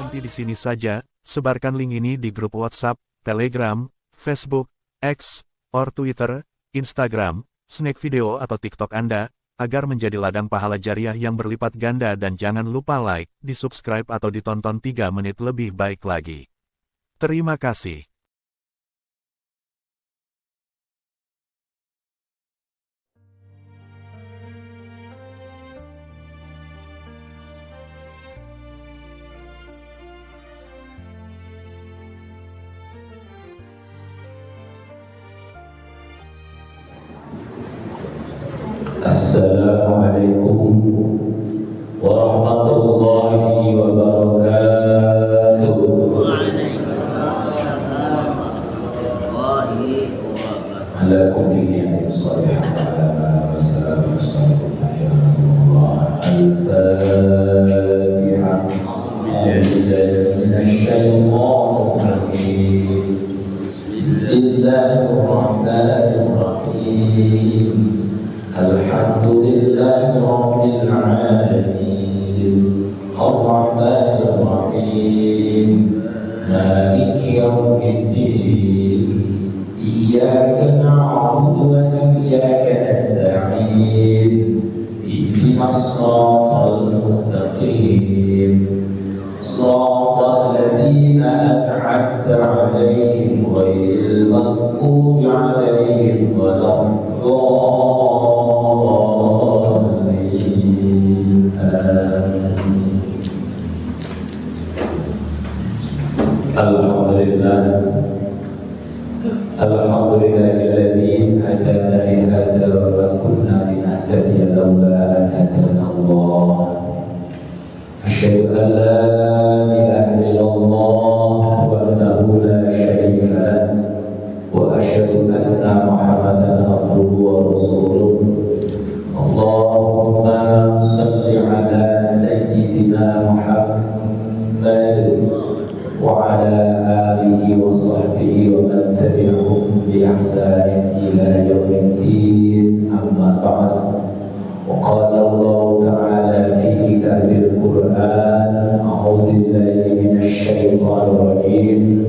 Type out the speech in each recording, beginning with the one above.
Berhenti di sini saja, sebarkan link ini di grup WhatsApp, Telegram, Facebook, X, or Twitter, Instagram, Snack Video atau TikTok Anda, agar menjadi ladang pahala jariah yang berlipat ganda dan jangan lupa like, di-subscribe atau ditonton 3 menit lebih baik lagi. Terima kasih. Assalamualaikum warahmatullahi wabarakatuh. Ala kulli niyatin salihah wa salamun Al-Fatihah. Bismillahirrahmanirrahim. Alhamdulillahi Rabbil Alamin, Ar-Rahmanir Rahim, Maliki Yawmiddin, Iyyaka na'budu wa iyyaka nasta'in, ihdinas siratal mustaqim, siratal ladzina an'amta 'alaihim ghairil maghdubi 'alaihim waladdallin. Alhamdulillahilladzi hadana li hadza wa ma kunna linahtadiya laula an hadana Allah. Asyhadu an la ilaha illallah wahdahu la syarika lahu wa asyhadu anna Muhammadan abduhu wa rasuluh. Allahumma shalli ala sayyidina Muhammad wa ala alihi wa sahbihi wa man tabi'ahum bi ihsanin ila yaumiddin, amma ba'd. Wa qala Allah ta'ala fi kitabil Qur'an, a'udzu billahi minasy syaithanir rajim.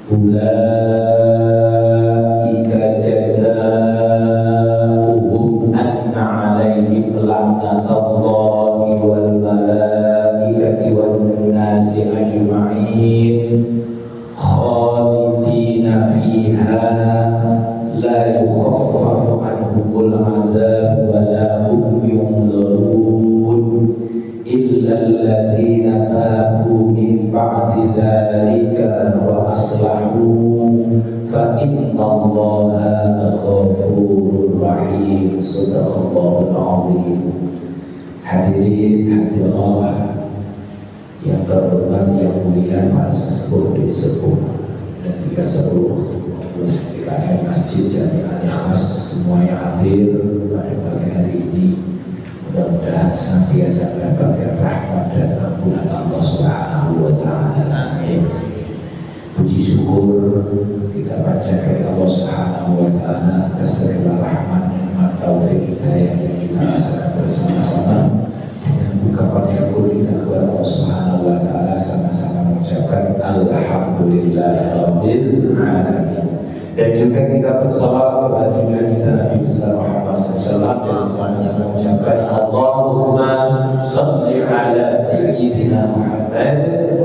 Ulaika jazaohum anna 'alaihim la'natullahi wal malaikati wan nasi ajma'in khalidina fiha la yukhaffafu anhumul 'adzab wa la hum yunzarun illa alladhina tabu min ba'di dzalika wa aslahu fa innallaha ghafurur rahim. Shadaqallahul 'azim. Hadirin hadirat yang terhormat, yang mulia, para sesepuh dan sepuh dan juga seluruh sekalian masjid Jami'ah Ikhlas semua yang hadir pada pagi hari ini, mudah-mudahan senantiasa mendapatkan rahmat dan ampunan Allah Subhanahu wa Ta'ala. Amin. Puji syukur kita panjatkan Allah Subhanahu wa Ta'ala atas segala rahmat dan taufik hidayah yang kita rasakan bersama-sama. Dengan ungkapan syukur kita kepada Allah Subhanahu wa Ta'ala, sama-sama mengucapkan Alhamdulillahirabbil alamin. Dan juga kita bersalawat kepada junjungan kita Nabi besar Muhammad SAW, dan sama-sama mengucapkan Allahumma shalli ala sayyidina Muhammad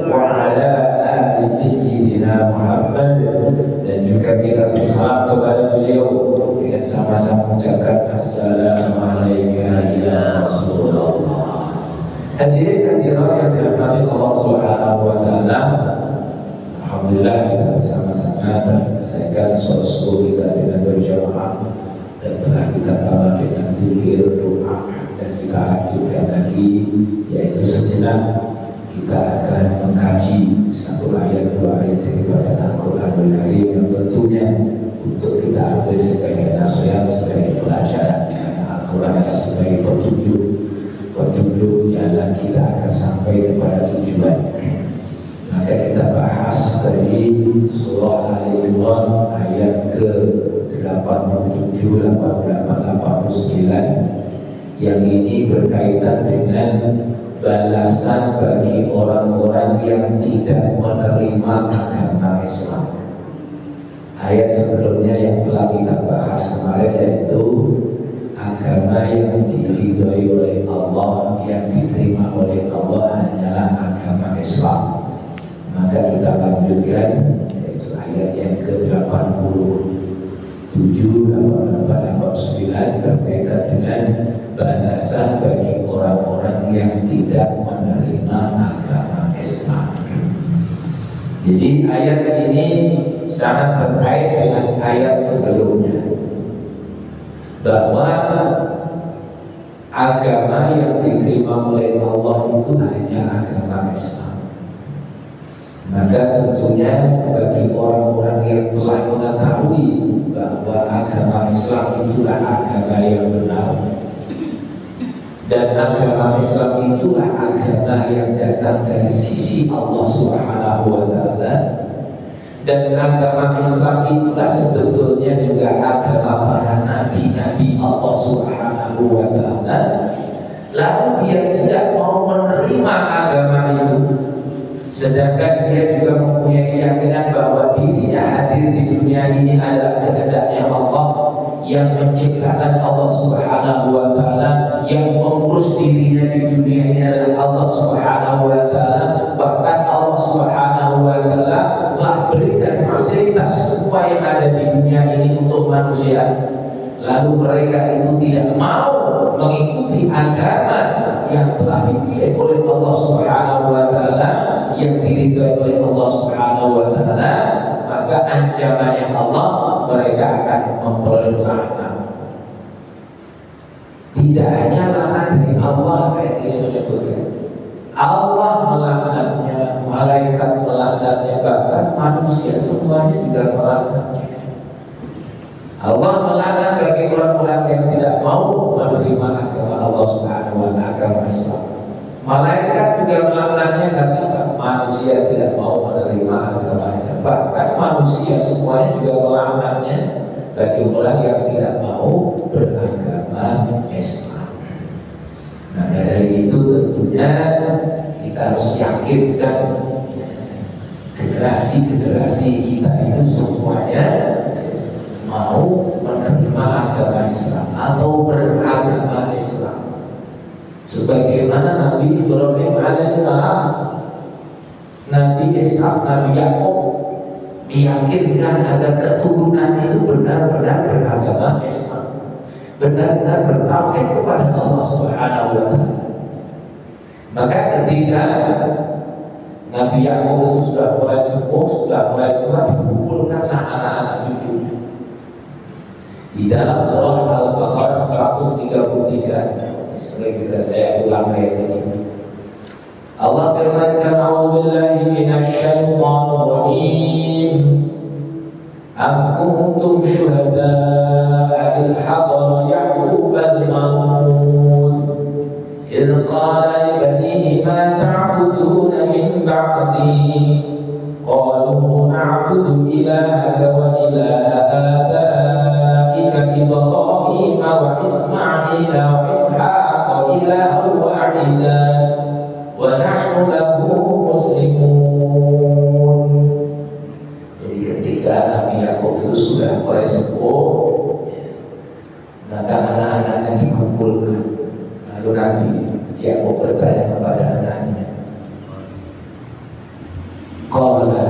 wa ala ali sayyidina Muhammad. Dan juga kita bersalawat kepada beliau dengan sama-sama mengucapkan Assalamualaikum ya Rasulullah. Hadirin hadirat yang dirahmati Allah Subhanahu wa Ta'ala, alhamdulillah kita bersama-sama menyelesaikan sholat subuh kita dengan berjamaah, dan telah kita tambah dengan zikir, doa, dan kita lanjutkan lagi, yaitu sejenak kita akan mengkaji satu ayat dua ayat daripada Al-Quranul Karim yang tentunya untuk kita ambil sebagai nasihat, sebagai pelajarannya. Al-Quran sebagai petunjuk jalan kita akan sampai kepada tujuan. Maka kita bahas tadi surah Al-Imran ayat ke-87, 88, 89 yang ini berkaitan dengan balasan bagi orang-orang yang tidak menerima agama Islam. Ayat sebelumnya yang telah kita bahas kemarin yaitu agama yang diridhoi oleh Allah, yang diterima oleh Allah hanyalah agama Islam. Maka kita lanjutkan yaitu ayat yang ke-87, 88, 89 berkaitan dengan balasan bagi orang-orang yang tidak menerima agama Islam. Jadi ayat ini sangat terkait dengan ayat sebelumnya, bahwa agama yang diterima oleh Allah itu hanya agama Islam. Maka tentunya bagi orang-orang yang telah mengetahui bahwa agama Islam itulah agama yang benar, dan agama Islam itulah agama yang datang dari sisi Allah Subhanahu wa Ta'ala, dan agama Islam itulah sebetulnya juga agama para nabi-nabi Allah Subhanahu wa Ta'ala, lalu dia tidak mau menerima agama itu, sedangkan dia juga mempunyai keyakinan bahwa dirinya hadir di dunia ini adalah kehendaknya Allah, yang menciptakan Allah Subhanahu wa Ta'ala, yang mengurus dirinya di dunia ini adalah Allah Subhanahu wa Ta'ala. Bahkan Allah Subhanahu wa Ta'ala telah berikan fasilitas semua yang ada di dunia ini untuk manusia, lalu mereka itu tidak mau mengikuti agama yang telah dipilih oleh Allah Subhanahu wa Ta'ala, yang diridhoi oleh Allah Subhanahu wa Ta'ala, maka ancamannya Allah, mereka akan memperoleh laknat. Tidak hanya laknat dari Allah, ayat ini menyebutkan Allah melaknatnya, malaikat melaknatnya, bahkan manusia semuanya juga melaknatnya. Allah melaknat bagi orang-orang yang tidak mau menerima agama Allah Subhanahu wa Ta'ala, agama Islam. Malaikat juga melaknatnya karena manusia tidak mau menerima agama Islam. Bahkan manusia semuanya juga melaknatnya bagi orang yang tidak mau beragama Islam. Nah, dari itu tentunya kita harus yakinkan generasi-generasi kita itu semuanya mau menerima agama Islam atau beragama Islam. Sebagaimana Nabi Ibrahim alaihissalam, Nabi Ishak, Nabi Yakub meyakinkan agar keturunan itu benar-benar beragama Islam, benar-benar bertauhid kepada Allah Subhanahu wa Ta'ala. Maka ketika Nabi Yakub itu sudah mulai sepuh, sudah mulai tua, dikumpulkanlah anak-anak cucunya. Di dalam surah Al-Baqarah 133, sering juga saya ulang ayat ini. Allah firmankan, "A'udzubillahi minasyaitonir rajim. Am kuntum syuhada'a idh hadara Ya'qub al-maut idh qala li banihi ma ta'buduna min ba'di qalu na'budu ilahaka wa ilaha abaika Ibrahim wa Isma'il wa Ishaq ilahan wahida wa nahnu lahu muslimun." Jadi ketika Nabi Yakub itu sudah mulai sepuh, maka anak-anaknya dikumpulkan. Lalu Nabi Yakub bertanya kepada anaknya, qala,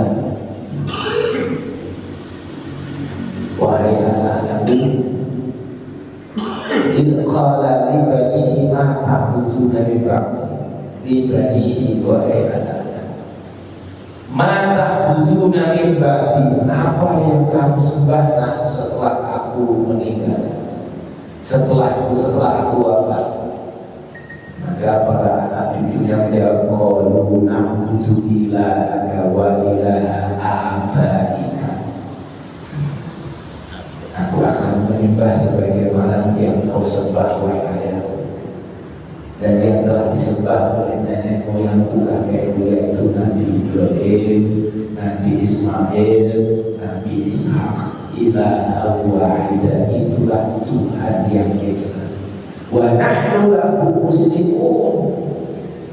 wahai anak-anakku, idh qala li banihi ma ta'buduna min ba'di. Li banihi, wahai anak-anak, ma ta'buduna min ba'di, apa yang kamu sembah setelah aku meninggal, setelah aku wafat. Maka para anak cucunya menjawab, qalu na'budu ilahaka wa ilaha abaika. Aku akan menyembah sebagaimana yang kau sembah, wahai ayahku, dan yang telah disembah oleh nenek moyangku, kakekku, yaitu Nabi Ibrahim, Nabi Ismail, Nabi Ishak, ilaha wahida, itulah Tuhan yang esa. Wa nahnu lahu muslimun,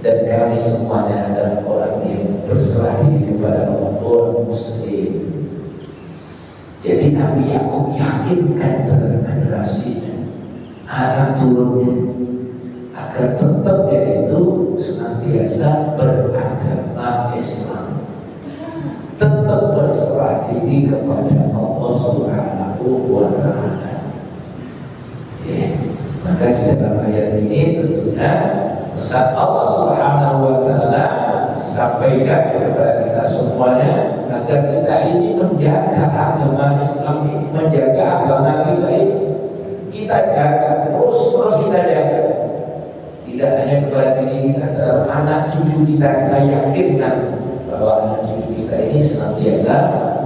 dan kami semuanya adalah orang yang berserah diri kepada Allah, orang Muslim. Jadi Nabi Yakub yakinkan generasinya, anak turunnya, agar tetap yaitu senantiasa beragama Islam, tetap berserah diri kepada Allah Subhanahu wa Ta'ala. Ya, maka di dalam ayat ini tentunya pesan Allah Subhanahu wa Ta'ala sampaikan kepada kita semuanya agar kita ini menjaga agama Islam ini, menjaga agama kita ini, kita jaga terus kita jaga. Tidak hanya kepada diri kita, dalam anak cucu kita yakinkan bahwa anak cucu kita ini senantiasa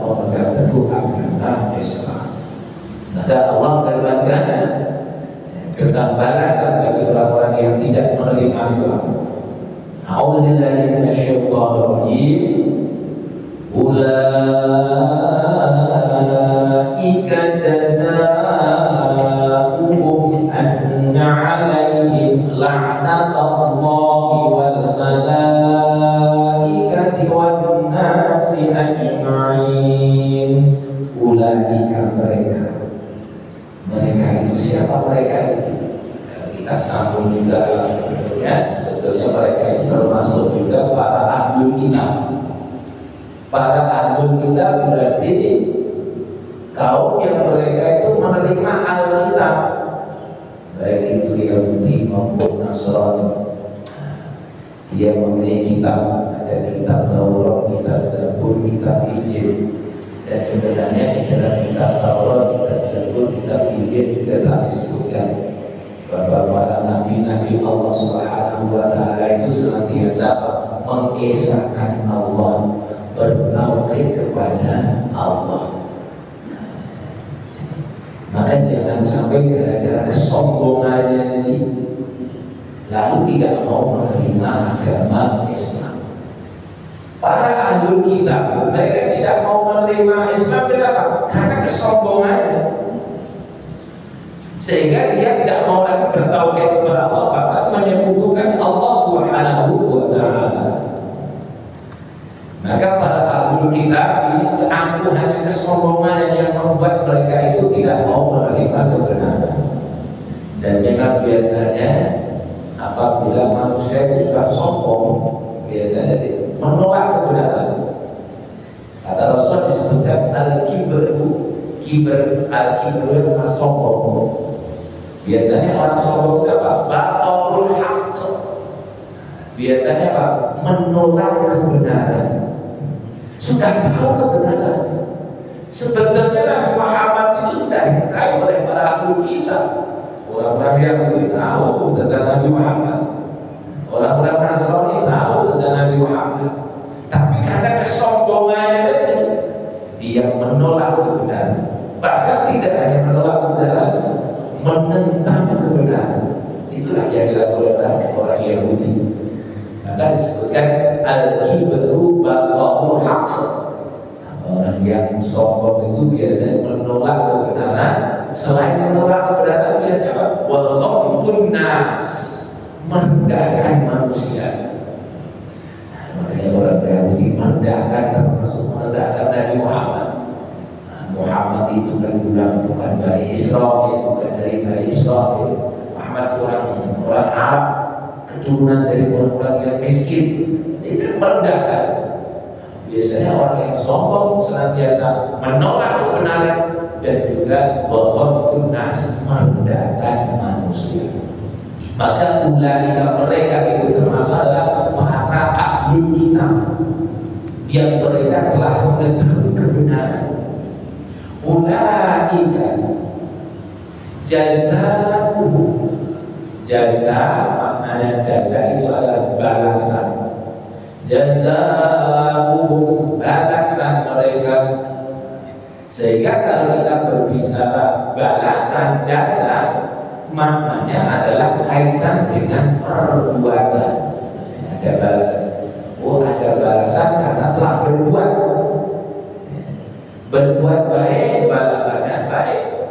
memegang teguh agama Islam. Maka Allah firmankan tentang balasan bagi orang-orang yang tidak menerima Islam. A'udzubillahi minasyaitonir rajim. Ulaika jazaa'uhum anna 'alaihim la'natullahi wal malaikati wan nasi ajma'in. Ulaika mereka itu siapa mereka itu? Kita sambung juga sebetulnya mereka itu termasuk juga para ahlul kitab. Para ahlul kitab berarti kaum yang mereka itu menerima Alkitab, baik itu Yahudi maupun Nasrani. Dia memiliki kitab, ada kitab Taurat, kitab Zabur, kitab Injil. Dan sebenarnya di dalam kitab Taurat, kitab Zabur, kitab Injil juga telah disebutkan bahwa para nabi-nabi Allah Subhanahu wa Ta'ala itu senantiasa mengesahkan Allah, bertauhid kepada Allah. Maka jangan sampai gara-gara kesombongannya ini lalu tidak mau menerima agama Islam. Para ahlul kitab mereka tidak mau menerima Islam, kenapa? Karena kesombongannya, sehingga dia tidak mau lagi bertauhid kepada Allah, bahkan menyekutukan Allah Subhanahu wa Ta'ala. Maka para ahlul kitab ini keangkuhan, kesombongan yang membuat mereka itu tidak mau menerima kebenaran. Dan memang biasanya apabila manusia itu sudah sombong, biasanya menolak kebenaran. Kata Rasulullah disebutkan al-kibru, al-kibru sombong. Biasanya orang sombong itu apa? Batalul haqq. Biasanya apa? Menolak kebenaran. Sudah tahu kebenaran. Sebetulnya Nabi Muhammad itu sudah diketahui oleh para ahli kitab. Orang-orang Yahudi tahu tentang Nabi Muhammad. Orang-orang Nasrani tahu tentang Nabi Muhammad. Tapi karena kesombongannya tadi, dia menolak kebenaran. Bahkan tidak hanya menolak kebenaran, menentang kebenaran. Itulah yang dilakukan orang Yahudi. Maka disebutkan al-kibru batalul haqq. Orang yang sombong itu biasanya menolak kebenaran. Selain menolak kebenaran, biasanya apa? Wa ghamtun nas, merendahkan manusia. Makanya orang Yahudi merendahkan, termasuk merendahkan Nabi Muhammad. Muhammad itu kan bukan dari Israel, bukan dari Bani Israel. Muhammad orang Arab, keturunan dari orang-orang yang miskin. Itu merendahkan. Biasanya orang yang sombong senantiasa menolak kebenaran dan juga ghamtun nas, merendahkan manusia. Maka ulaika mereka itu termasuk adalah para ahlul kitab yang mereka telah mengetahui kebenaran. Ulaika jazaa'uhum, jaza maknanya jaza itu adalah balasan. Jazaa'uhum, balasan mereka. Sehingga kalau kita berbicara balasan jaza, maknanya adalah kaitan dengan perbuatan. Ada balasan. Oh, ada balasan karena telah berbuat. Berbuat baik, balasannya baik.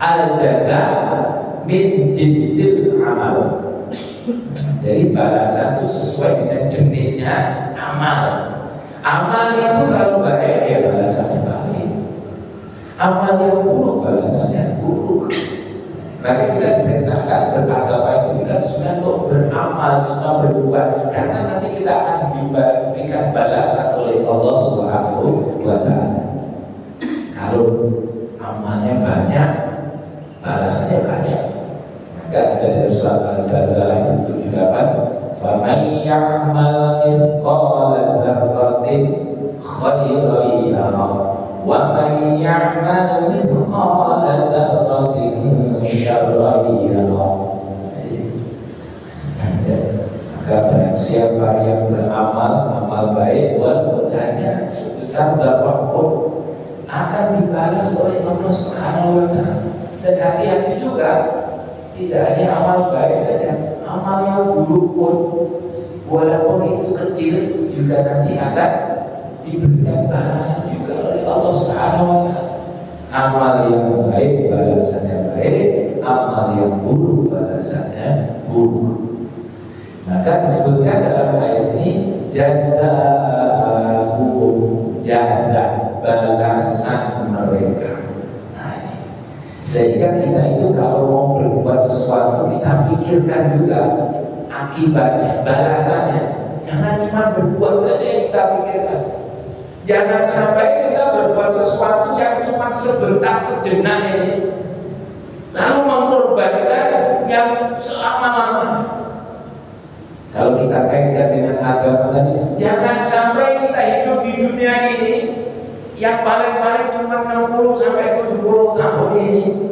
Al-jaza min jinsil amal. Jadi balasan itu sesuai dengan jenisnya amal. Amal itu kalau baik ya balasannya baik. Amal yang buruk balasannya buruk. Maka kita diperintahkan beragama itu kita sudah untuk beramal, sudah berbuat, karena nanti kita akan diberikan balasan oleh Allah Subhanahu wa Ta'ala. Kalau amalnya banyak, balasannya banyak. Maka ada dari surat Al-Zalzalah itu 78, "Faman ya'mal mithqala dzarratin khairan yarah, wa man ya'mal mithqala dzarratin syarran yarah." Maka barang siapa yang beramal amal baik walaupun hanya sebesar dzarrah pun akan dibalas oleh Allah Subhanahu wa Ta'ala. Dan hati-hati juga, tidak hanya amal baik saja, amal yang buruk pun walaupun itu kecil juga nanti akan diberikan balasan juga oleh Allah Subhanahu wa Ta'ala. Amal yang baik balasannya baik, amal yang buruk balasannya buruk. Maka disebutkan dalam ayat ini jazaa'uhum, jaza balasan mereka. Sehingga kita itu kalau mau berbuat sesuatu kita pikirkan juga akibatnya, balasannya. Jangan cuma berbuat saja yang kita pikirkan. Jangan sampai kita berbuat sesuatu yang cuma sebentar sejenak ini, lalu mengorbankan yang selama-lamanya. Kalau kita kaitkan dengan agama tadi, jangan sampai kita hidup di dunia ini yang paling-paling cuma 60 sampai 70 tahun ini,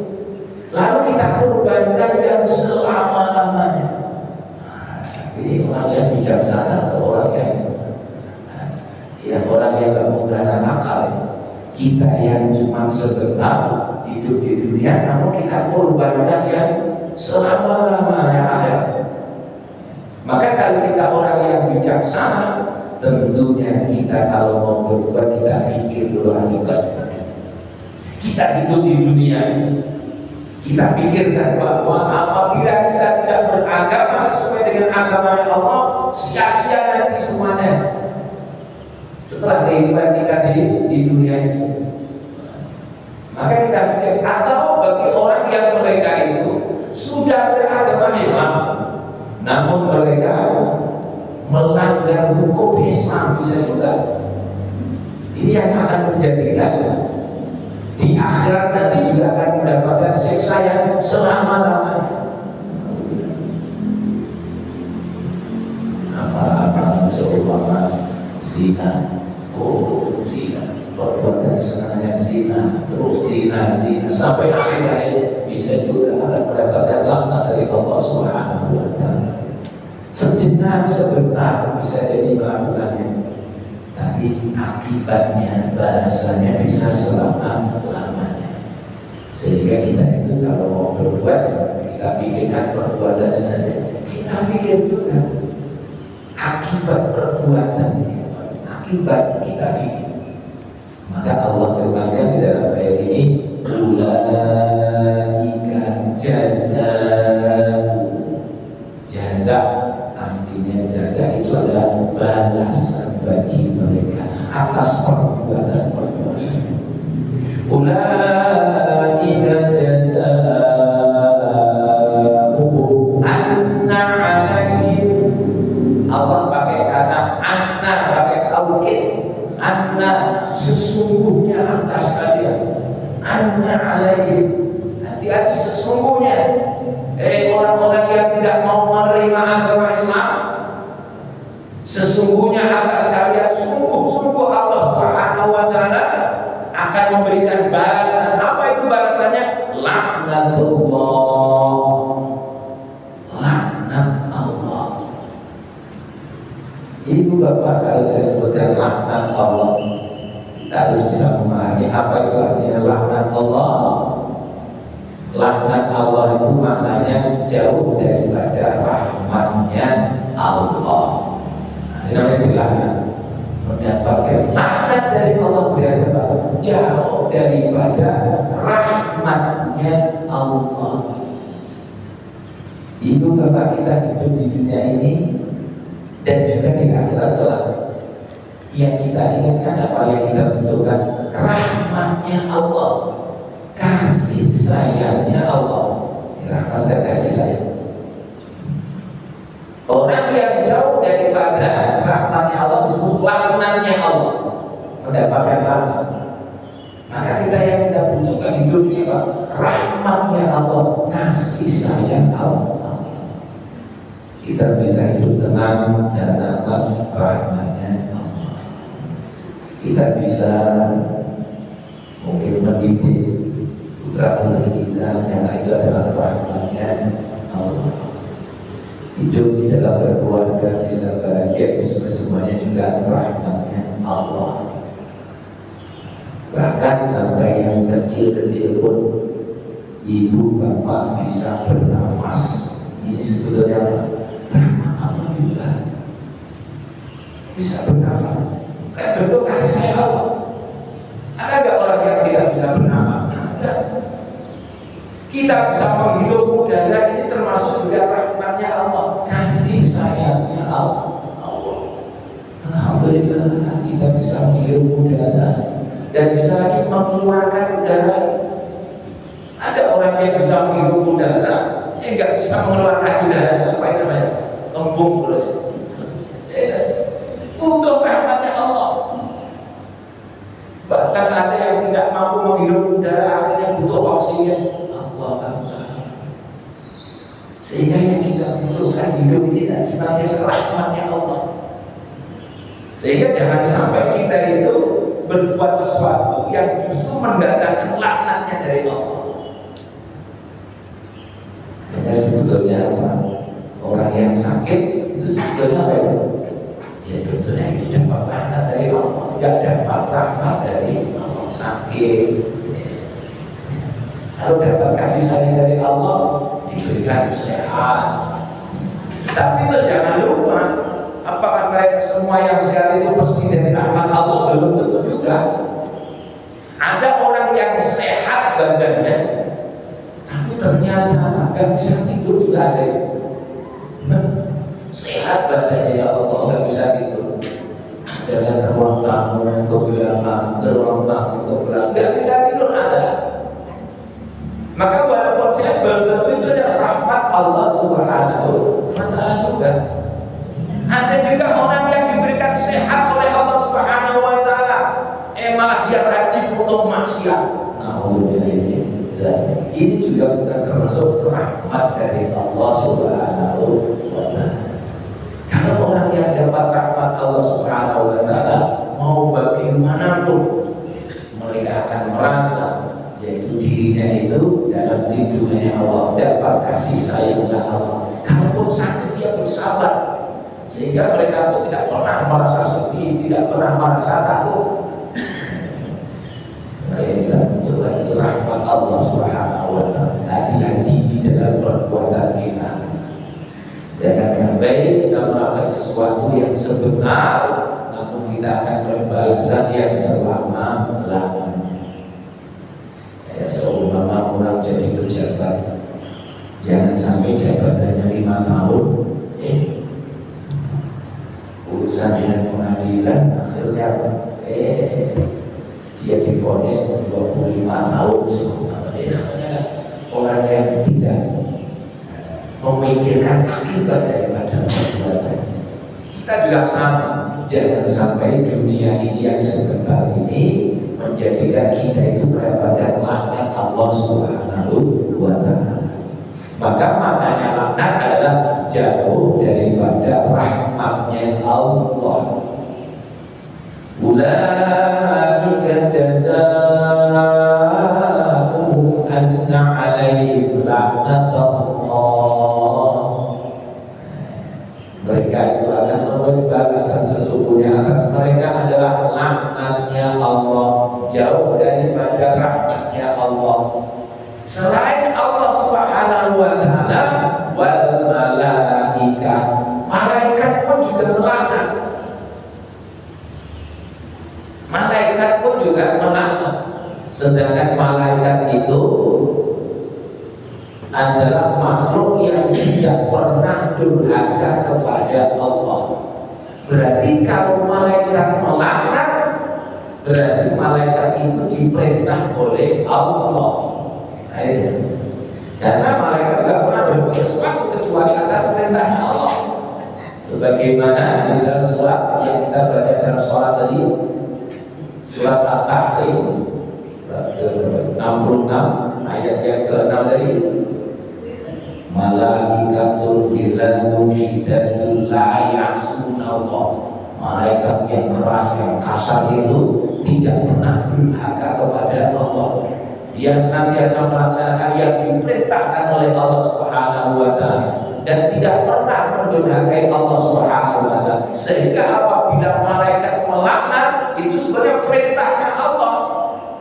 lalu kita korbankan yang selama-lamanya. Ini orang yang bijaksana atau orang yang gak menggunakan akal. Kita yang cuma sebentar hidup di dunia, namun kita korbankan yang selama-lamanya akhirat. Maka kalau kita orang yang bijaksana, tentunya kita kalau mau berbuat kita pikir dulu akibatnya. Kita hidup di dunia, kita pikirkan bahwa apabila kita tidak beragama sesuai dengan agama Allah, sia-sia nanti semuanya setelah kehidupan kita di dunia ini. Maka kita pikir, atau bagi orang yang mereka itu sudah beragama Islam, namun mereka melanggar hukum Islam, bisa juga. Ini yang akan menjadikan di akhirat nanti juga akan mendapatkan siksa yang selama-lamanya. Apa-apa seumpama zina, zina, perbuatan sengaja zina, terus zina sampai akhirnya bisa juga akan mendapatkan laknat dari Allah Subhanahu wa Ta'ala. Sejenak sebentar bisa jadi melakukannya, tapi akibatnya balasannya bisa selama-lamanya. Sehingga kita itu kalau mau berbuat, kita pikirkan perbuatannya saja, kita pikir juga akibat perbuatan ini, akibat kita pikir. Maka Allah firmankan di dalam ayat ini, ulaika jaza, artinya jaza itu adalah balasan bagi mereka atas perbuatan-perbuatan. Ulaika jazaa'uhum anna 'alaihim. Allah pakai kata anna, pakai taukid. Anna, sesungguhnya atas kalian. Anna 'alaihim, hati-hati sesungguhnya. Orang-orang yang tidak mau menerima agama Islam, sesungguhnya atas kalian sungguh-sungguh Allah Subhanahu wa Ta'ala akan memberikan balasan. Apa itu balasannya? Laknatullah, laknat Allah. Ibu bapak, kalau saya sebutkan laknat Allah, kita harus bisa memahami apa itu artinya laknat Allah. Laknat Allah itu maknanya jauh daripada rahmatnya Allah. Nah, ini namanya laknat. Mendapatkan laknat dari Allah berarti jauh daripada rahmatnya Allah. Ibu bapak kita hidup hidup di dunia ini dan juga di akhirat kelak. Yang kita inginkan apa, yang kita butuhkan rahmatnya Allah, kasih sayangnya Allah. Rahmat dan kasih sayang. Orang yang jauh daripada rahmatnya Allah disebut laknatnya Allah, mendapatkan laknat. Maka kita yang kita butuhkan hidup ini apa? Rahmatnya Allah, kasih sayang Allah. Kita bisa hidup tenang dan dapat rahmatnya Allah. Kita bisa mungkin mendidik putra putri kita karena itu adalah rahmatnya Allah. Hidup di dalam berkeluarga bisa bahagia, itu semuanya juga rahmatnya Allah. Bahkan sampai yang kecil-kecil pun ibu bapak bisa bernafas. Ini sebetulnya rahmat Allah juga. Bisa bernafas. Kayak bentuk kasih sayang Allah. Ada nggak orang yang tidak bisa bernafas? Ada. Kita bisa menghirup udara, ini termasuk juga rahmatnya Allah, kasih sayangnya Allah. Alhamdulillah kita bisa menghirup udara dan bisa lagi mengeluarkan udara. Ada orang yang bisa menghirup udara, nggak bisa mengeluarkan udara. Apa itu namanya? Lembung berarti. Untuk rahmatnya Allah. Bahkan ada yang tidak mampu menghirup udara, akhirnya butuh oksigen. Sehingga yang kita butuhkan di hidup ini dan sebagai rahmatnya Allah. Sehingga jangan sampai kita itu berbuat sesuatu yang justru mendatangkan laknatnya dari Allah. Karena sebetulnya apa? Orang yang sakit itu sebetulnya apa itu? Ya sebetulnya itu dapat laknat dari Allah, tidak dapat rahmat dari Allah. Sakit. Kalau dapat kasih sayang dari Allah, diberikan sehat. Tapi jangan lupa, apakah mereka semua yang sehat itu pasti dari rahmat Allah? Belum tentu juga. Ada orang yang sehat badannya, tapi ternyata nggak bisa tidur juga ada. Sehat badannya ya Allah, nggak bisa tidur. Jangan ruang tamu ke belakang, ruang tamu ke belakang, nggak bisa tidur ada. Maka walaupun sehat belum tentu itu adalah rahmat Allah Subhanahu wa Ta'ala juga. Ada juga orang yang diberikan sehat oleh Allah Subhanahu wa Ta'ala, malah dia rajin untuk maksiat. Ini juga bukan termasuk rahmat dari Allah Subhanahu wa Ta'ala. Kalau orang yang dapat rahmat Allah Subhanahu wa Ta'ala, mau bagaimanapun mereka akan merasa yaitu dirinya itu dalam lindungannya Allah, dapat kasih sayangnya Allah. Kalaupun sakit dia bersabar, sehingga mereka pun tidak pernah merasa sedih, tidak pernah merasa takut. Kayak kita butuhkan rahmat Allah Subhanahu wa Ta'ala. Hati-hati di dalam perbuatan kita. Jangan sampai kita melakukan sesuatu yang sebenar, namun kita akan berbalasan yang selama-lamanya. Ya, seumpama orang jadi pejabat, jangan sampai jabatannya 5 tahun, urusan dengan pengadilan akhirnya dia divonis 25 tahun. Namanya orang yang tidak memikirkan akibat daripada perbuatannya. Kita juga sama, jangan sampai dunia ini yang sebentar ini menjadikan kita itu mendapatkan laknat Allah Subhanahu wa Ta'ala. Maka maknanya laknat adalah jauh daripada rahmatnya Allah. Ulaika jazaa'uhum anna 'alaihim laknatullah. Mereka itu akan memberi balasan sesungguhnya atas mereka adalah laknatnya Allah, jauh daripada rahmatnya Allah. Selain Allah Subhanahu wa Ta'ala, wal malaikah, malaikat pun juga melaknat. Malaikat pun juga melaknat. Sedangkan malaikat itu adalah makhluk yang tidak pernah durhaka kepada Allah. Berarti kalau malaikat melaknat, berarti malaikat itu diperintah oleh Allah. Karena malaikat tidak pernah berbuat sesuatu kecuali atas perintahnya Allah. Sebagaimana di dalam surat yang kita baca dalam sholat tadi, surat At-Tahrim, surat ke-66 ayat yang ke-6 tadi, malaikatul ghilazun syiddatul la ya'suna Allah. Malaikat yang keras, yang kasar itu tidak pernah durhaka kepada Allah. Dia senantiasa melaksanakan yang diperintahkan oleh Allah Subhanahu wa taala dan tidak pernah mendurhakai Allah Subhanahu wa taala. Sehingga apabila malaikat melaknat, itu sebenarnya perintahnya Allah.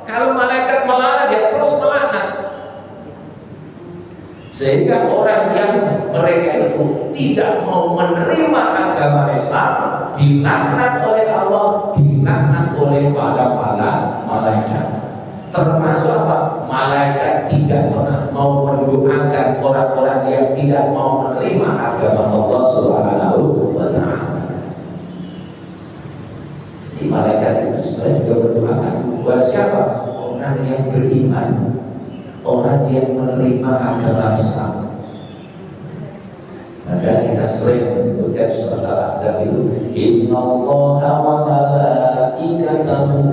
Kalau malaikat melaknat, dia terus melaknat. Sehingga orang yang mereka itu tidak mau menerima agama Islam dilaknat oleh Allah, dilaknat oleh para malaikat. Termasuk apa? Malaikat tidak pernah mau mendoakan orang-orang yang tidak mau menerima agama Allah Subhanahu wa taala. Jadi malaikat itu sebenarnya juga berdoakan buat siapa? Orang yang beriman, orang yang menerima agama Islam. Maka kita sering menyebutkan surat Al-Ahzab itu, Innallaha wa malaikatahu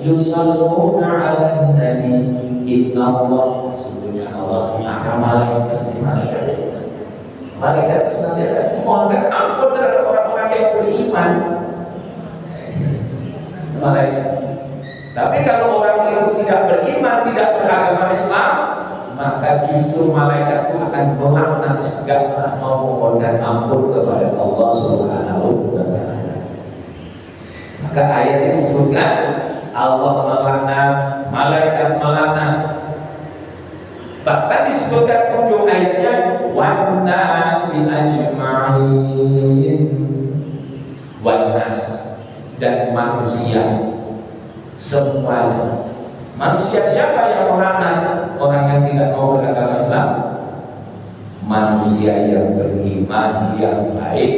yusalluna 'alan nabi. Innallah, sesungguhnya Allah para malaikat di malaikat itu. Malaikat senantiasa memohonkan ampun terhadap orang-orang yang beriman. Malaikat. Tapi kalau orang itu tidak beriman, tidak beragama Islam, maka justru malaikat itu akan melaknat, tidak pernah mau memohonkan ampun kepada Allah Subhanahu wa taala. Maka ayat ini disebutkan Allah melaknat, malaikat melaknat. Bahkan disebutkan ujung ayatnya wan nasi ajma'in, wan nas, dan manusia semuanya. Manusia siapa yang melaknat? Orang yang tidak mau beragama Islam. Manusia yang beriman, yang baik,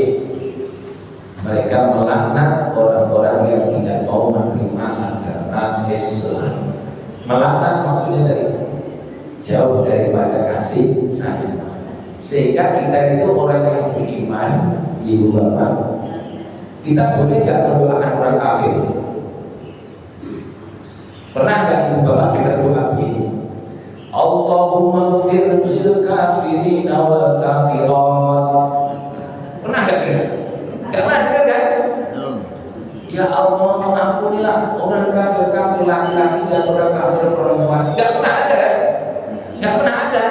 mereka melaknat orang-orang yang tidak mau menerima agama Islam. Melaknat maksudnya dari jauh daripada kasih sayang. Sehingga kita itu orang yang beriman, ibu bapak, kita boleh nggak mendoakan orang kafir? Pernah nggak ibu bapak dengar doa begini? Allahumma ighfir lil kafirin wal kafirat. Pernah nggak dengar? Nggak pernah dengar kan? Ya Allah, ampunilah orang kafir laki-laki dan orang kafir perempuan. Nggak pernah ada kan? Nggak pernah ada.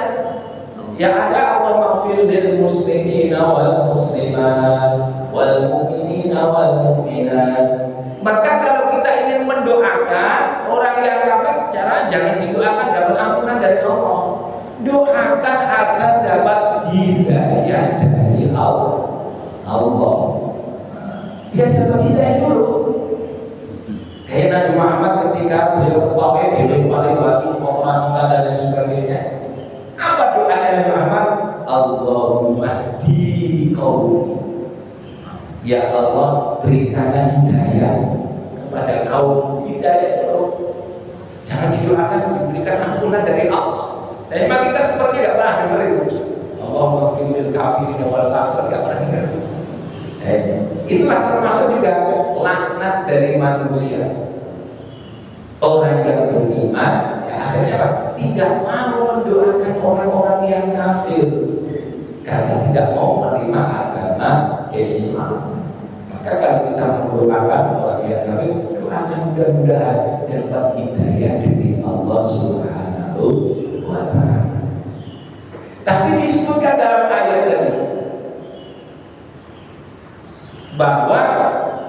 Yang ada Allahumma ighfir lil muslimin wal muslimat wal mu'minina wal mu'minat. Maka kalau kita ingin mendoakan orang yang kafir, jangan didoakan dapat ampunan dari Allah. Doakan agar dapat hidayah dari Allah. Dia dapat hidayah dulu. Kayak Nabi Muhammad ketika beliau ke Taif, dilempari batu, orang dan lain sebagainya. Apa doanya Nabi Muhammad? Allahumma di qaumi. Ya Allah, berikanlah hidayah kepada kaum. Hidayah dulu. Jangan didoakan diberikan ampunan dari Allah. Dan memang kita seperti tidak pernah dengar itu. Allahumma ighfir kafirin wal kafir, tidak pernah dengar. Itulah termasuk juga laknat dari manusia. Orang yang beriman, ya akhirnya apa? Tidak mau mendoakan orang-orang yang kafir karena tidak mau menerima agama Islam. Maka kalau kita mendoakan orang yang kafir, doakan mudah-mudahan dapat hidayah dari Allah Subhanahu wa taala. Tapi disebutkan dalam ayat tadi bahwa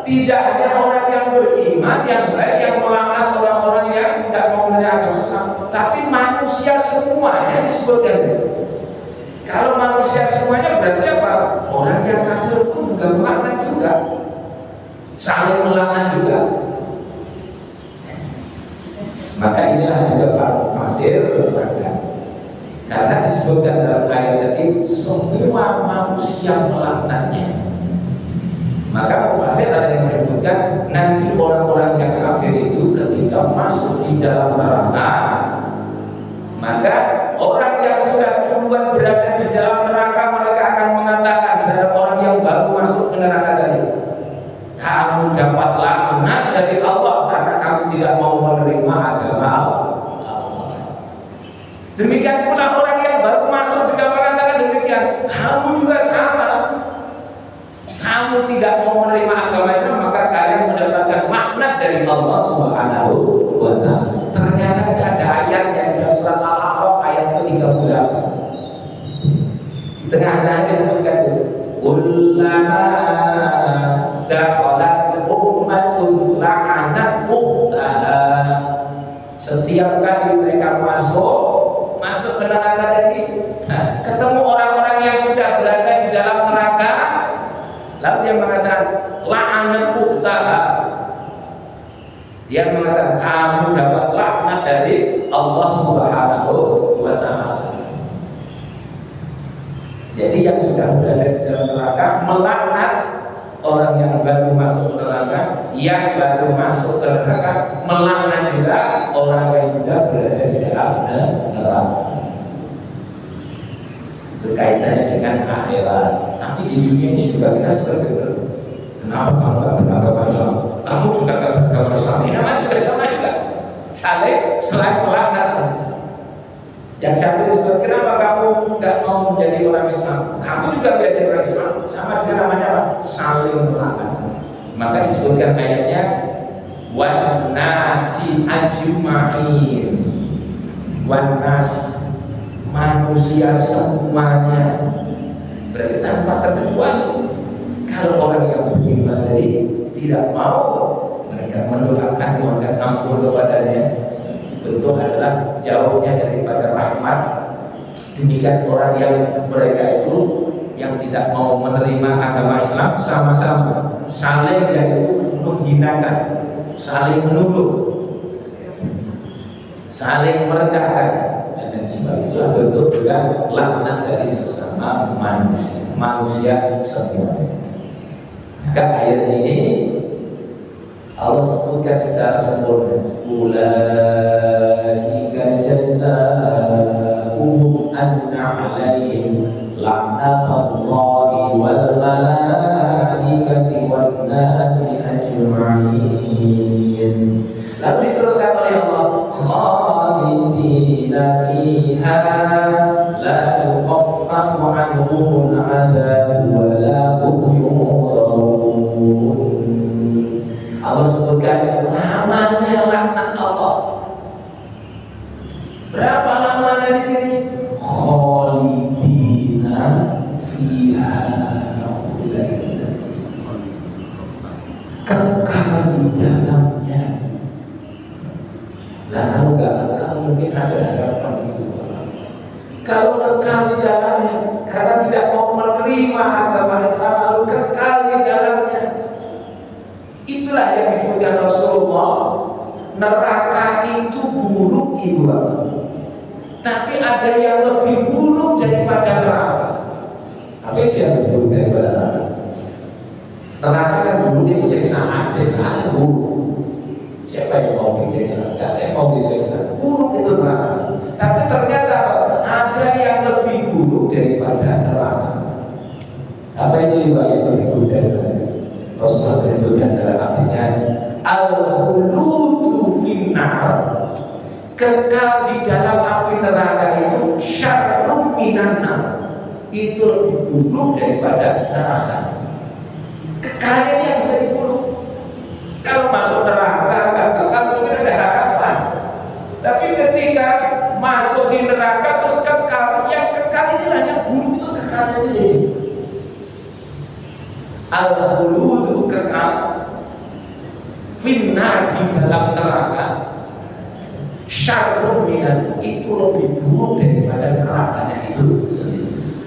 tidak hanya orang yang beriman yang baik yang melaknat orang-orang yang tidak mau menerima agama Islam, tapi manusia semuanya disebutkan. Kalau manusia semuanya berarti apa? Orang yang kafir pun juga melaknat juga, saling melaknat juga. Maka inilah juga para fasir berkata, Karena disebutkan dalam ayat tadi semua manusia melaknatnya. Maka mufassir ada yang menyebutkan nanti orang-orang yang kafir itu ketika masuk di dalam neraka, maka orang yang sudah duluan berada di dalam neraka mereka akan mengatakan terhadap orang yang baru masuk ke neraka tadi, kamu dapat laknat dari Allah karena kamu tidak mau menerima agama Allah. Demikian pula orang yang baru masuk juga mengatakan demikian, kamu juga sama, kamu tidak mau menerima agama Islam maka kalian mendapatkan laknat dari Allah Subhanahu wa Ta'ala. Ternyata ada ayat yang di surat Al-A'raf ayat ke-38. Di tengah-tengah disebutkan kullama dakhalat ummatun la'anat ukhtaha. Setiap kali mereka masuk ke neraka tadi, ketemu orang-orang yang sudah berada di dalam neraka, lalu dia mengatakan la'anat ukhtaha. Dia mengatakan kamu dapat laknat dari Allah Subhanahu wa Ta'ala. Jadi yang sudah berada di dalam neraka melaknat orang yang baru masuk ke neraka, yang baru masuk ke neraka melaknat juga orang yang sudah berada di dalam neraka. Itu kaitannya dengan akhirat. Tapi di dunia ini juga kita sering dengar, kenapa kamu gak beragama Islam? Kamu juga gak beragama Islam. Ini namanya juga sama juga, selain melaknat. Yang satu disebut, kenapa kamu gak mau menjadi orang Islam? Kamu juga menjadi orang Islam. Sama juga namanya apa? Saling melaknat. Maka disebutkan ayatnya wan nasi ajma'in. Wan nas, manusia semuanya, berarti tanpa terkecuali. Kalau orang yang beriman tadi tidak mau mereka mendoakan mohonkan ampun kepadanya, bentuk adalah jauhnya daripada rahmat. Demikian orang yang mereka itu yang tidak mau menerima agama Islam, sama-sama saling yaitu menghinakan, saling menuduh, saling merendahkan. Dan sebab itu bentuk juga laknat dari sesama manusia semuanya. Maka ayat ini Allah sebutkan secara sempurna, ulaika jazaa'uhum anna 'alaihim la'natullahi wal malaikati wan nasi ajma'in. Lalu diteruskan oleh Allah, khalidina fiha la yukhaffafu 'anhumul 'adzab wa la hum yunzarun. Allah sebutkan lamanya laknat Allah. Berapa lamanya di sini? Khalidina fiha, kekal di dalamnya. Nah, kalau nggak kekal mungkin ada harapan itu. Kalau kekal di dalamnya karena tidak mau menerima agama Islam, lalu kekal di dalamnya. Itulah yang disebutkan Rasulullah, neraka itu buruk ibu bapak. Tapi ada yang lebih buruk daripada neraka. Apa itu yang lebih buruk daripada neraka? Neraka kan buruknya itu siksaan yang buruk. Siapa yang mau disiksa? Tidak ada yang mau disiksa. Buruk itu neraka. Tapi ternyata ada yang lebih buruk daripada neraka. Apa itu yang lebih buruk daripada? Rasulullah menyebutkan dalam hadisnya, al-khuludu finnar, kekal di dalam api neraka itu syarrun minan nar, itu lebih buruk daripada neraka. Kekalnya yang lebih buruk. Kalau masuk neraka kekal mungkin ada harapan, tapi ketika masuk di neraka terus kekal, yang kekal inilah yang buruk, itu kekalnya di sini. Al-khuludu kekal finnar, di dalam neraka, syarrun minan, itu lebih buruk daripada nerakanya itu sendiri.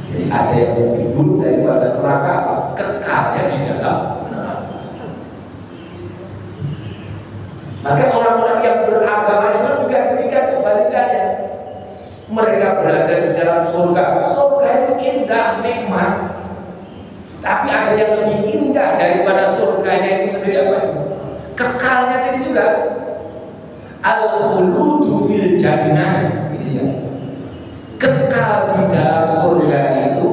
Jadi ada yang lebih buruk daripada neraka, kekalnya di dalam neraka. Maka orang-orang yang beragama Islam juga demikian kebalikannya. surga. Surga itu indah, nikmat. Tapi ada yang lebih indah daripada surganya itu sendiri apa? Kekalnya itu juga. Al-khuludu fil jannah. Ini ya. Kekal di dalam surga itu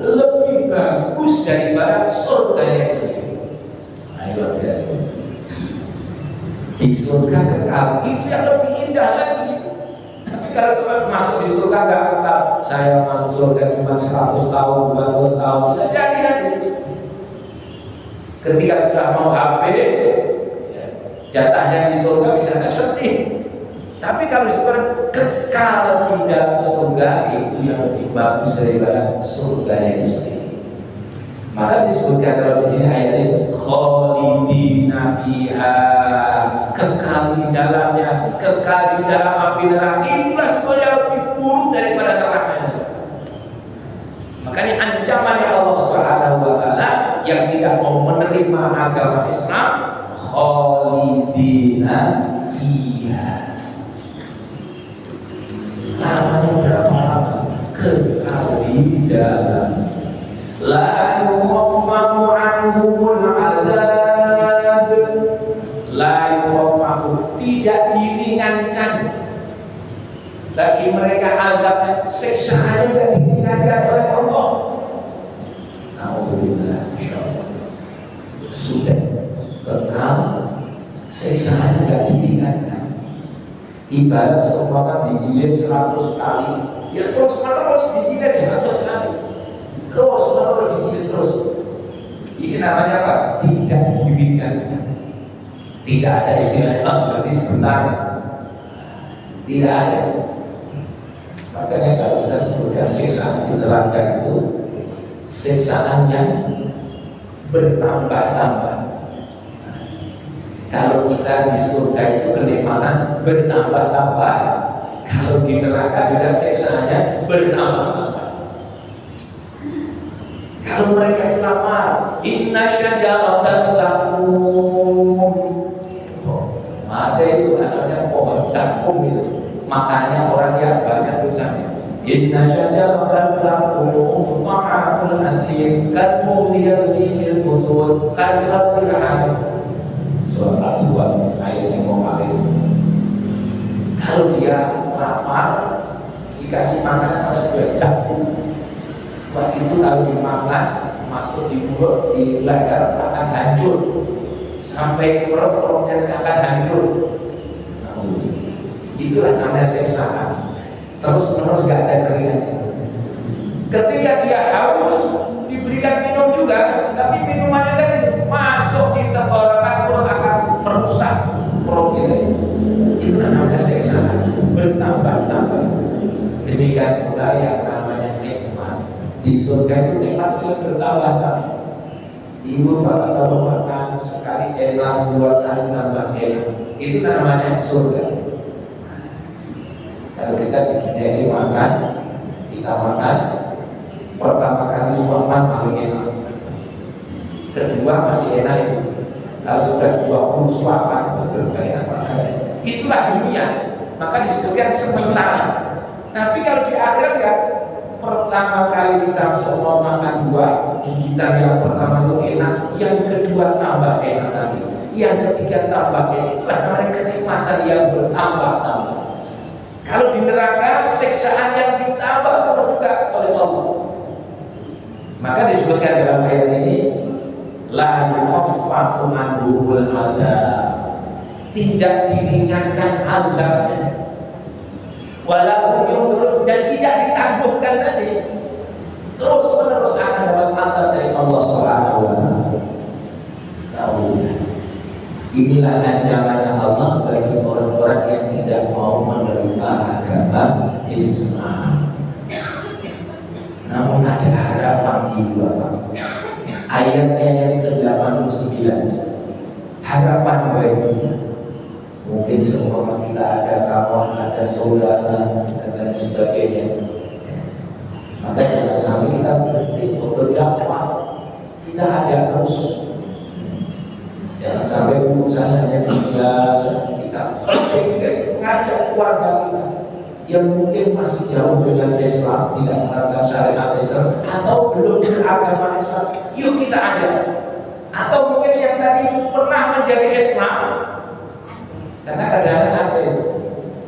lebih bagus daripada surganya itu sendiri. Ayo biasa. Di surga kekal itu yang lebih indah lagi. Tapi kalau cuma masuk di surga nggak kekal, saya masuk surga cuma 100 tahun, 200 tahun, bisa jadi nanti. Ketika sudah mau habis, jatahnya di surga bisa tersedih. Tapi kalau sebenarnya kekal di dalam surga itu yang lebih bagus daripada surganya itu sendiri. Maka disebutkan kalau di sini ayatnya khalidina fiha, kekal di dalamnya, kekal di dalam api neraka. Itulah sebenarnya lebih buruk daripada neraka. Makanya ancaman Allah Subhanahu wa taala yang tidak mau menerima agama Islam, khalidina fiha. Lamanya berapa lama? Kekal di dalam. La yukhaffafu anhumul azab. La yukhaffafu, tidak diringankan bagi mereka azabnya, siksaannya tidak diringankan oleh Allah. Alhamdulillah, insyaallah. Sudah kekal, siksaannya tidak diringankan. Ibarat seumpama dijilid 100 kali, ya terus menerus dijilid 100 kali. Terus menerus dijilid terus. Ini namanya apa? Tidak diringankan. Tidak ada istilah berarti sebentar. Tidak ada. Makanya kalau kita sebutkan siksaan di neraka itu siksaan yang bertambah-tambah. Kalau kita di surga itu kenikmatan bertambah-tambah, kalau di neraka juga siksaannya bertambah-tambah. Kalau mereka itu lapar, inna syajaratas zakum, ada itu namanya pohon zakum itu, makanya orang yang banyak dosanya. Inna syajaratas zakum ta'amul asim, katmuhu yagli fil butun, kadradil hamid. Surat Al-Tuhan ayat yang kemarin. Kalau dia lapar, dikasih makanan oleh buah zakum. Wah, itu kalau dimakan masuk di mulut, di leher akan hancur sampai ke perut-perutnya akan hancur. Nah, itulah namanya siksaan. Terus menerus gak ada keringannya. Ketika dia haus diberikan minum juga, tapi minumannya tadi masuk di tenggorokan, perut akan merusak perut kita. Itulah namanya siksaan bertambah-tambah. Demikian pula yang namanya nikmat. Di surga itu nikmat itu bertambah-tambah. Ibu bapak kalau makan sekali enak, dua kali tambah enak. Itu namanya surga. Kalau kita di dunia ini makan, kita makan pertama kali suapan paling enak, kedua masih enak itu. Kalau sudah 20 suapan betul enak rasanya. Itulah dunia. Maka disebutkan sementara. Tapi kalau di akhirat ya, pertama kali kita semua makan buah, gigitan yang pertama itu enak, yang kedua tambah enak lagi, yang ketiga tambah enak. Itulah namanya kenikmatan yang bertambah-tambah. Kalau di neraka siksaan yang ditambah terus juga oleh Allah. Maka disebutkan dalam ayat ini, la yukhaffafu anhumul azab, tidak diringankan azabnya, walahum yunzarun, dan tidak ditangguhkan tadi, terus menerus akan dapat azab dari Allah Subhanahu wa taala. Inilah ancaman Allah bagi orang-orang yang tidak mau menerima agama Islam. Namun ada harapan di Bapak. Ayatnya yang ke-89. Harapan baiknya. Mungkin semua kita ada kawan, ada saudara, dan lain sebagainya. Maka jangan sampai kita berhenti untuk berdakwah. Kita ajak terus. Jangan sampai urusan hanya dunia, kita penting mengajak keluarga kita, yang mungkin masih jauh dengan Islam, tidak menerapkan syariat Islam, atau belum beragama Islam, yuk kita ajak. Atau mungkin yang tadi pernah menjadi Islam, karena kadang-kadang ada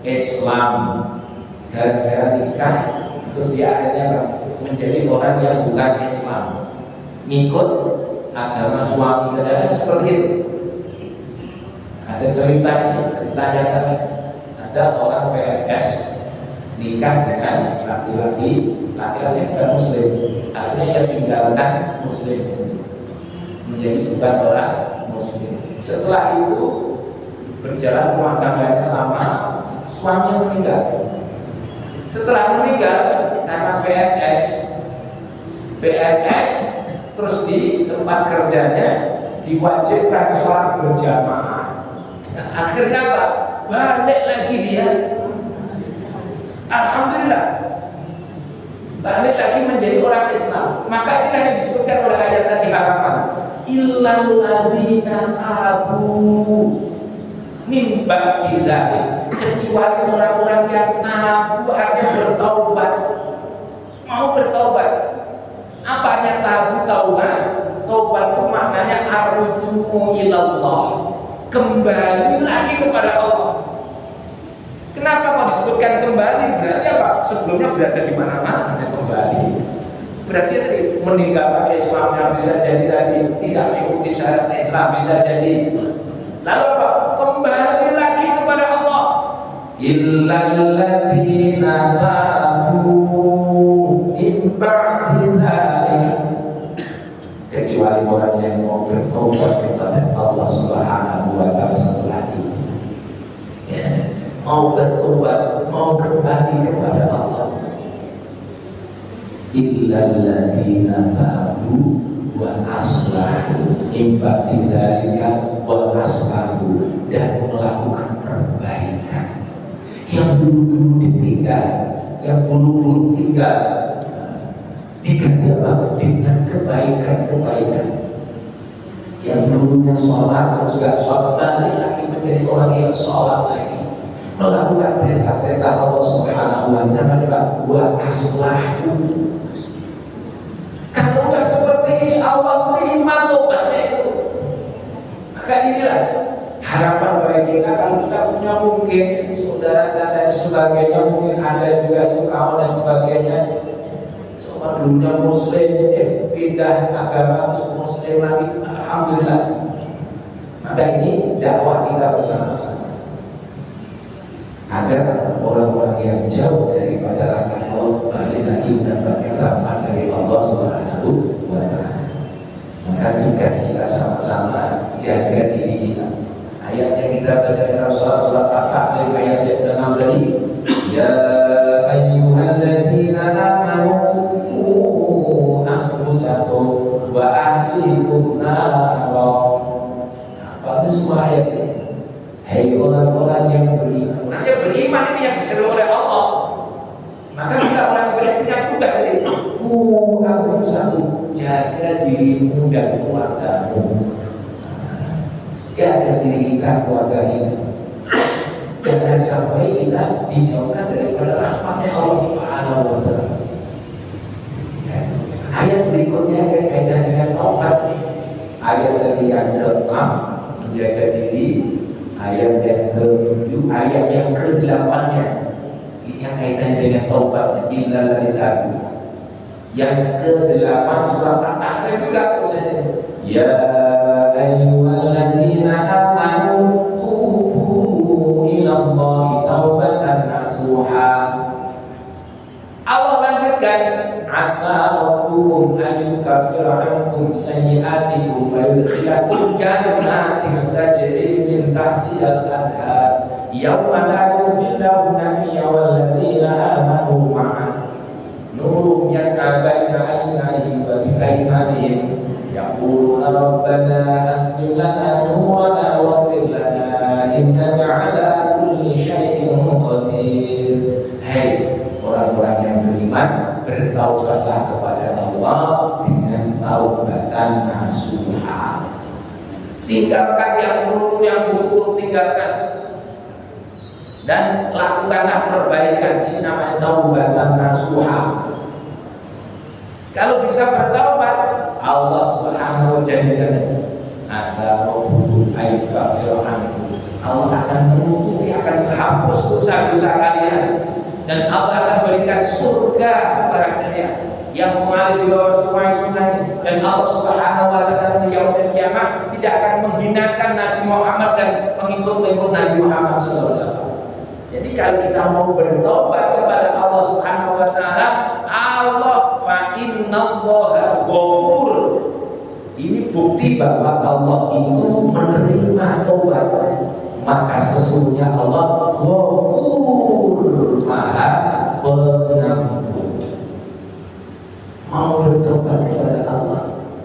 Islam gara-gara nikah, terus dia akhirnya menjadi orang yang bukan Islam, ngikut agama suami, kadang-kadang seperti itu. Ada ceritanya tadi ada orang PNS nikah dengan laki-laki bukan Muslim, akhirnya dia tinggalkan Muslim, menjadi bukan orang Muslim. Setelah itu berjalan rumah tangganya lama, suaminya meninggal. Setelah meninggal karena PNS terus di tempat kerjanya diwajibkan sholat berjamaah. Akhirnya apa? Balik lagi dia. Alhamdulillah, balik lagi menjadi orang Islam. Maka inilah yang disebutkan oleh ayat tadi harapan. Illal ladzina tabu min ba'di dzalik, kecuali orang-orang yang tabu, artinya bertaubat, mau bertaubat. Apa artinya tabu taubat? Taubat itu maknanya arju'u ilallah, kembali lagi kepada Allah. Kenapa kok disebutkan kembali? Berarti apa? Sebelumnya berada di mana-mana, namanya kembali. Berarti tadi meninggalkan Islamnya bisa jadi tadi tidak mengikuti syariat Islam, bisa jadi. Lalu apa? Kembali lagi kepada Allah. Illal ladzina tabu min ba'di dzalik, kecuali orang yang mau bertobat kepada Allah Subhanahu wa taala setelah itu. Ya, mau bertobat, mau kembali kepada Allah. Illal ladzina tabu wa aslahu min ba'di dzalika wa aslahu, dan melakukan perbaikan yang dulu-dulu ditinggal, yang dulu-dulu tinggal, diganti apa? Dengan kebaikan-kebaikan. Yang dulunya sholat juga sholat, balik lagi menjadi orang yang sholat lagi, melakukan perintah-perintah Allah Subhanahu wa taala. Wa aslahu. Kalau nggak seperti ini, Allah terima tobatnya itu. Maka inilah harapan bagi kita. Kalau kita punya mungkin saudara dan lain sebagainya, mungkin ada juga itu kawan dan sebagainya, semua dulunya Muslim, pindah agama Muslim lagi, alhamdulillah. Maka ini dakwah kita bersama-sama agar orang-orang yang jauh daripada rahmat Allah balik lagi mendapatkan rahmat dari Allah Subhanahu wa taala. Maka tugas kita sama-sama jaga diri kita. Ayat yang kita baca dalam surat Al-Kahfi ayat yang 6 tadi, ya ayyuhalladzina amanu qu anfusakum wa ahlikum nara. Apa itu semua ayat ini? Hai orang-orang yang beriman. Orang yang beriman ini yang diseru oleh Allah. Maka kita orang beriman punya tugas dari qu anfusakum, jaga dirimu dan keluargamu. Jaga diri kita, keluarga kita. Jangan sampai kita dijauhkan daripada rahmatnya Allah Subhanahu wa taala. Ayat berikutnya kaitan dengan taubat. Ayat tadi yang ke-6 menjaga diri, ayat yang ke-7, ayat yang ke-8-nya ini yang kaitannya dengan taubat. Illal ladzina. Yang ke-8 surat Al-Tahrim juga tulisannya, ya ayyuhalladzina amanu tubu ilallahi taubatan nasuha. Allah lanjutkan, asa rabbukum an yukaffira ankum sayyi'atikum wa yudkhilakum jannatin tajri min tahtiha al-anhar yawma la yuzillahu nabiyya wal ladzina amanu ma'ah nurum yas'a baina aynayhim wa bi aymanihim yaquluna rabbana athmim lana nurana waghfir lana innaka ala kulli syai'in qadir. Hai orang-orang yang beriman, bertaubatlah kepada Allah dengan taubatan nasuha. Tinggalkan yang buruk, tinggalkan. dan lakukanlah perbaikan. Ini namanya taubatan nasuha. Kalau bisa bertaubat, Allah Subhanahu wa Ta'ala asa rabbukum ay kafiru ankum. Allah akan menutupi, akan menghapus dosa-dosa kalian, dan Allah akan berikan surga kepada kalian yang mengalir di bawah sungai-sungai, dan Allah Subhanahu wa Ta'ala di yaumil kiamat tidak akan menghinakan Nabi Muhammad dan pengikut-pengikut Nabi Muhammad SAW. Jadi kalau kita mau bertobat kepada Allah Subhanahu wa Ta'ala, Allah fa innallaha ghafur. Ini bukti bahwa Allah itu menerima tobat. Maka sesungguhnya Allah Ghafur, Maha Pengampun. Mau bertobat kepada Allah,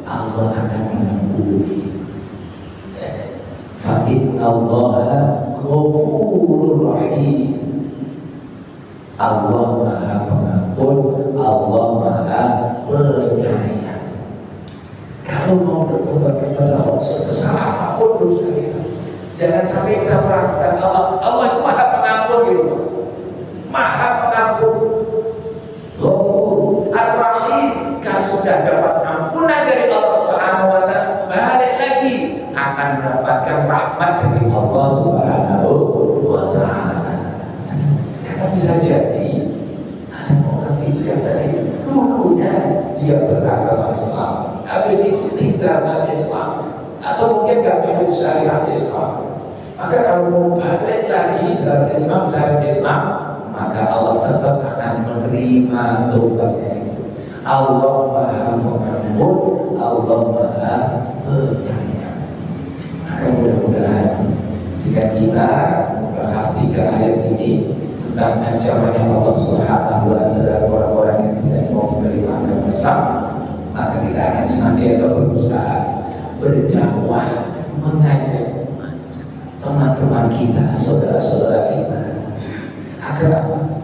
Allah akan mengampuni. Fa innallaha Ghafurur Rahim. Allah Maha Pengampun, Allah Maha Penyayang. Kalau mau bertobat kepada Allah sebesar apapun dosa kita, jangan sampai kita meragukan Allah. Allah itu Maha Pengampun gitu. Maha Pengampun, Ghafur, Ar-Rahim. Kalau sudah dapat ampunan dari Allah Subhanahu wa Ta'ala, balik lagi akan mendapatkan rahmat dari Allah Subhanahu wa Ta'ala. Karena bisa jadi ada orang itu yang dari dulunya dia beragama Islam, habis itu tinggalkan Islam, atau mungkin gak ikut syariat Islam. Maka kalau mau balik lagi dalam Islam, syariat Islam, maka Allah tetap akan menerima tobatnya. Allah Maha Pengampun, Allah Maha Penyayang. Maka mudah-mudahan jika kita membahas 3 ayat ini tentang ancaman Allah Subhanahu wa Ta'ala orang-orang yang tidak mau menerima agama Islam, maka kita akan senantiasa berusaha berdakwah, mengajak teman-teman kita, saudara-saudara kita, agar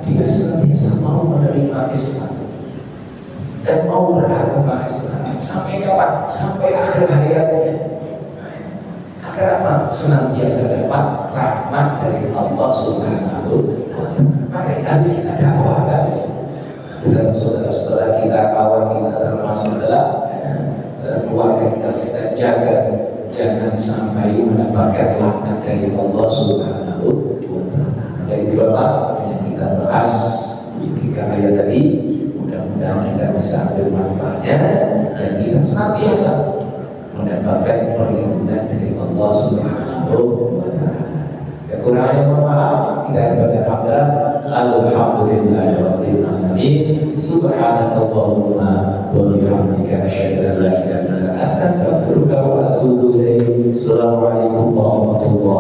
dia senantiasa mau menerima Islam dan mau beragama Islam sampai kapan? Sampai akhir hayatnya. Agar apa? Senantiasa dapat rahmat dari Allah Subhanahu wa Ta'ala. Maka harus kita dakwahkan dengan saudara-saudara kita, kawan kita, termasuk adalah keluarga kita jaga, jangan sampai mendapatkan laknat dari Allah Subhanahu wa Ta'ala. Dari beberapa yang kita bahas di 3 ayat tadi, mudah-mudahan kita bisa ambil manfaatnya dan kita senantiasa mendapatkan perlindungan dari Allah Subhanahu wa Ta'ala. Kekurangannya mohon maaf, kita baca hamdalah. Alhamdulillahirabbil alamin. Subhanakallahumma wa bihamdika asyhadu an la ilaha illa anta astaghfiruka wa atubu ilaik. Assalamualaikum warahmatullahi